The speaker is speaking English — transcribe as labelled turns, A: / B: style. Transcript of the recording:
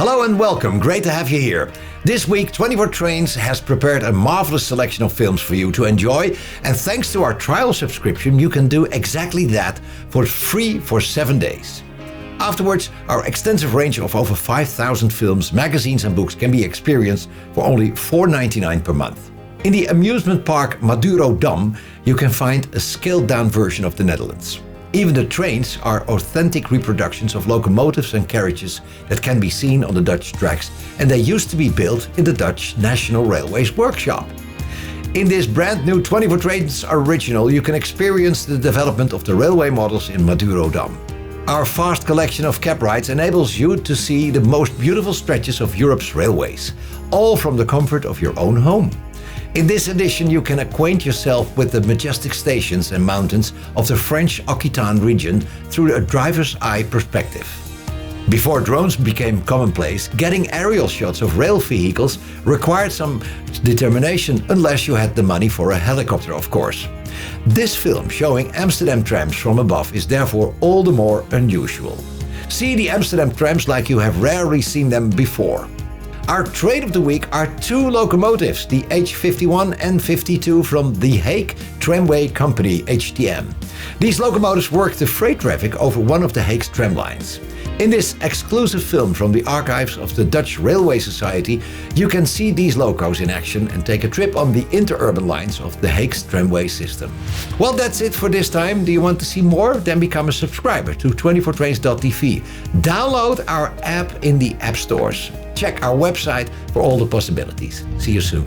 A: Hello and welcome, great to have you here. This week 24 Trains has prepared a marvelous selection of films for you to enjoy, and thanks to our trial subscription you can do exactly that for free for 7 days. Afterwards, our extensive range of over 5,000 films, magazines and books can be experienced for only $4.99 per month. In the amusement park Madurodam, you can find a scaled-down version of the Netherlands. Even the trains are authentic reproductions of locomotives and carriages that can be seen on the Dutch tracks, and they used to be built in the Dutch National Railways workshop. In this brand new 24 Trains original, you can experience the development of the railway models in Madurodam. Our vast collection of cab rides enables you to see the most beautiful stretches of Europe's railways, all from the comfort of your own home. In this edition you can acquaint yourself with the majestic stations and mountains of the French Aquitaine region through a driver's eye perspective. Before drones became commonplace, getting aerial shots of rail vehicles required some determination, unless you had the money for a helicopter, of course. This film showing Amsterdam trams from above is therefore all the more unusual. See the Amsterdam trams like you have rarely seen them before. Our trade of the week are two locomotives, the H51 and 52 from the Hague Tramway Company, HTM. These locomotives work the freight traffic over one of the Hague's tram lines. In this exclusive film from the archives of the Dutch Railway Society, you can see these locos in action and take a trip on the interurban lines of the Hague's tramway system. Well, that's it for this time. Do you want to see more? Then become a subscriber to 24trains.tv. Download our app in the app stores. Check our website for all the possibilities. See you soon.